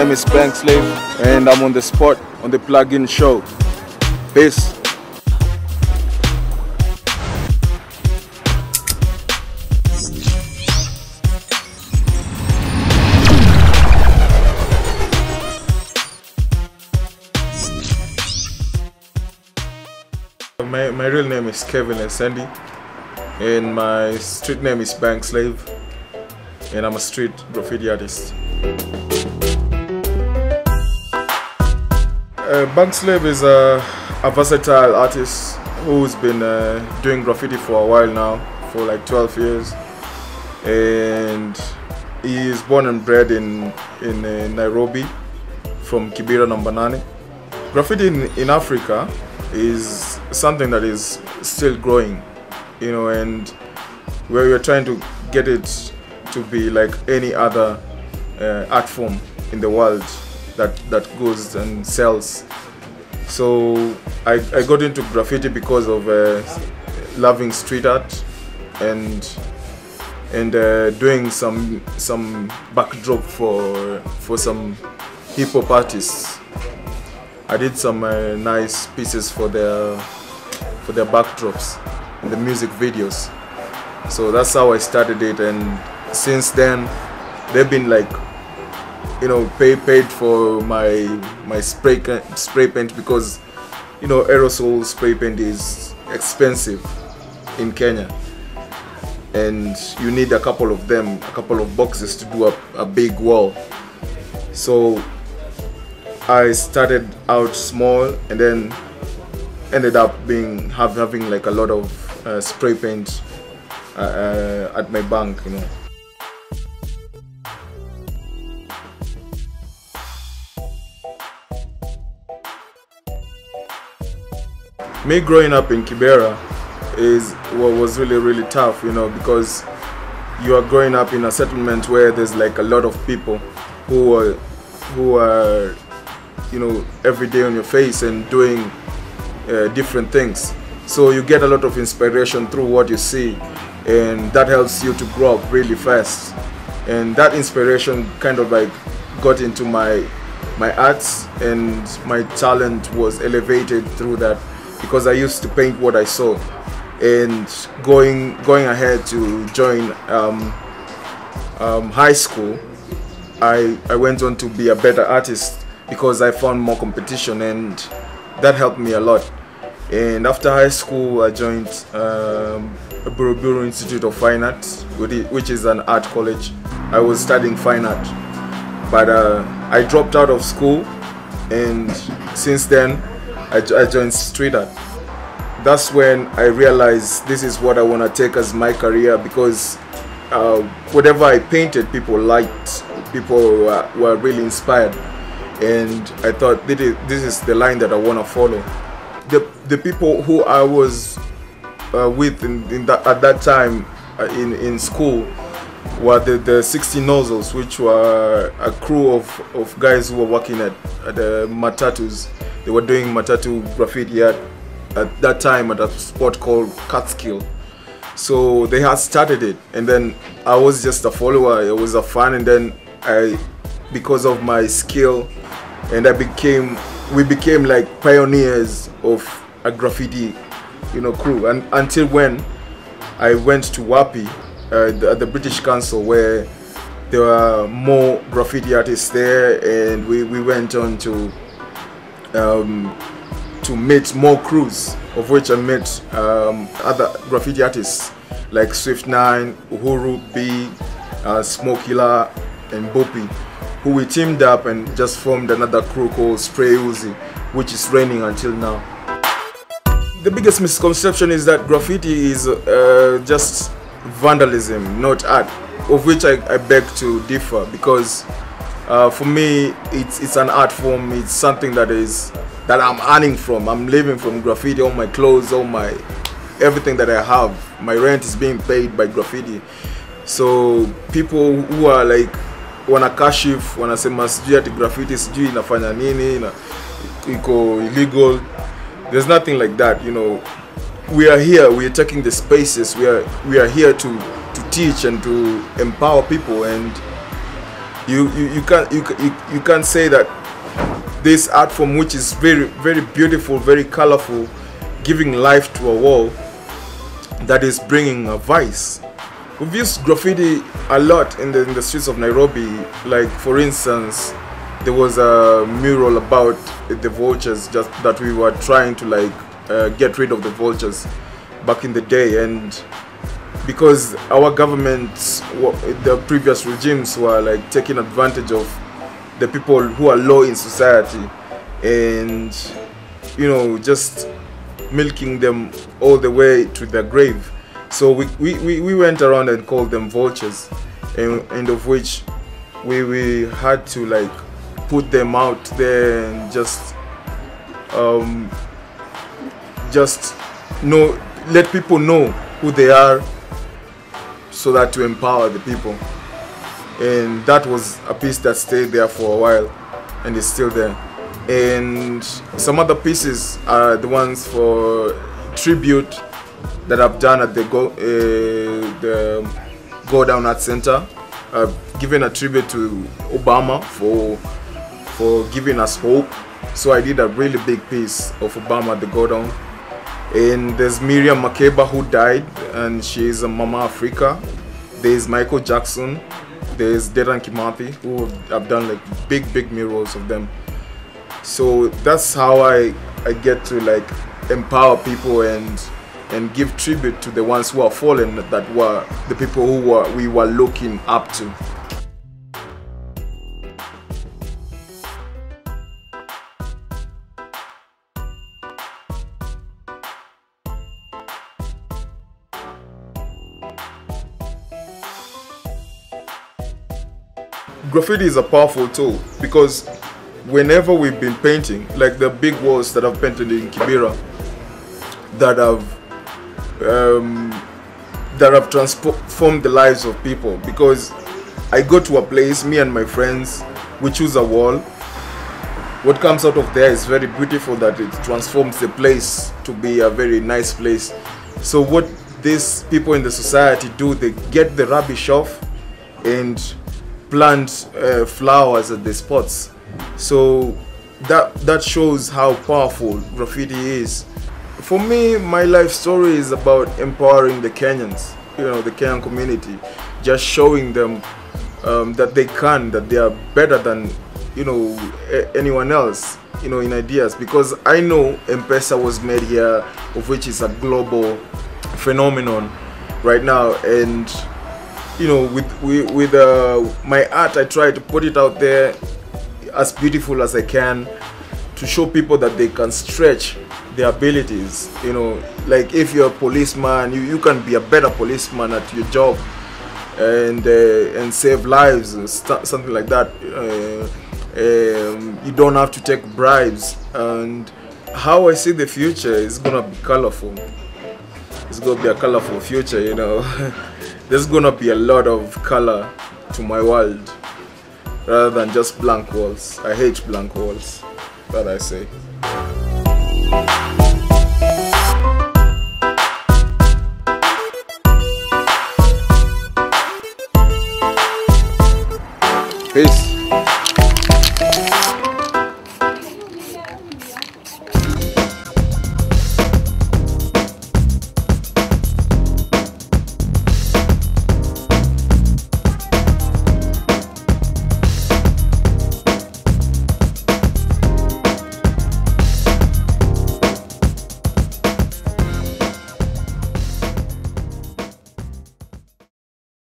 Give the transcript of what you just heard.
name is BankSlave and I'm on the spot on the plugin show. Peace. My real name is Asendi and my street name is BankSlave and I'm a street graffiti artist. BankSlave is a versatile artist who's been doing graffiti for a while now, for like 12 years, and he is born and bred in Nairobi from Kibera number 9. Graffiti in Africa is something that is still growing, you know, and we're trying to get it to be like any other art form in the world that goes and sells. So I got into graffiti because of loving street art and doing some backdrop for some hip hop artists. I did some nice pieces for their backdrops and the music videos. So that's how I started it, and since then they've been like, you know, paid for my spray paint, because, you know, aerosol spray paint is expensive in Kenya, and you need a couple of them, a couple of boxes to do a big wall. So I started out small and then ended up having like a lot of spray paint at my bank, you know. Me growing up in Kibera was really tough, you know, because you are growing up in a settlement where there's like a lot of people who are you know, every day on your face and doing different things. So you get a lot of inspiration through what you see, and that helps you to grow up really fast. And that inspiration kind of like got into my arts, and my talent was elevated through that, because I used to paint what I saw. And going ahead to join high school, I went on to be a better artist because I found more competition, and that helped me a lot. And after high school, I joined Buru Institute of Fine Arts, which is an art college. I was studying fine art, but I dropped out of school, and since then I joined street art. That's when I realized this is what I want to take as my career, because whatever I painted, people liked, people were really inspired. And I thought this is the line that I want to follow. The people who I was with at that time in school were the 60 Nozzles, which were a crew of guys who were working at the Matatus. They were doing Matatu graffiti at that time at a spot called Catskill. So they had started it, and then I was just a follower. I was a fan, and then because of my skill, and we became like pioneers of a graffiti, you know, crew. And until when I went to WAPI, the British Council, where there were more graffiti artists there, and we went on to meet more crews, of which I met other graffiti artists like Swift9, Uhuru B, Smokila, and Bopi, who we teamed up and just formed another crew called Spray Uzi, which is reigning until now. The biggest misconception is that graffiti is just vandalism, not art, of which I beg to differ, because for me it's an art form. It's something that I'm earning from. I'm living from graffiti. All my clothes, everything that I have, my rent is being paid by graffiti. So people who are like wanakashifu, wanasema sijui ati graffiti sijui inafanya nini, iko illegal. There's nothing like that, you know. We are here, we are taking the spaces, we are here to teach and to empower people, and You can't say that this art form, which is very, very beautiful, very colorful, giving life to a wall, that is bringing a vice. We've used graffiti a lot in the streets of Nairobi. Like, for instance, there was a mural about the vultures, just that we were trying to like get rid of the vultures back in the day, and because our governments, the previous regimes, were like taking advantage of the people who are low in society, and you know, just milking them all the way to their grave. So we went around and called them vultures, and of which we had to like put them out there and just let people know who they are, so that to empower the people. And that was a piece that stayed there for a while and is still there. And some other pieces are the ones for tribute that I've done at the Go Down Art Center. I've given a tribute to Obama for giving us hope. So I did a really big piece of Obama at the Go Down. And there's Miriam Makeba, who died, and she's a Mama Africa. There's Michael Jackson. There's Dedan Kimathi, who I've done like big murals of them. So that's how I get to like empower people and give tribute to the ones who are fallen, that were the people who we were looking up to. Graffiti is a powerful tool, because whenever we've been painting, like the big walls that I've painted in Kibera, that have transformed the lives of people. Because I go to a place, me and my friends, we choose a wall. What comes out of there is very beautiful, that it transforms the place to be a very nice place. So what these people in the society do, they get the rubbish off and plant flowers at the spots. So that shows how powerful graffiti is. For me, my life story is about empowering the Kenyans, you know, the Kenyan community, just showing them that they are better than, you know, anyone else, you know, in ideas. Because I know M-Pesa was made here, of which is a global phenomenon right now, and you know, with my art, I try to put it out there as beautiful as I can, to show people that they can stretch their abilities. You know, like if you're a policeman, you can be a better policeman at your job, and save lives and something like that. You don't have to take bribes. And how I see the future is gonna be colorful. It's gonna be a colorful future, you know. There's gonna be a lot of color to my world, rather than just blank walls. I hate blank walls, that I say. Peace.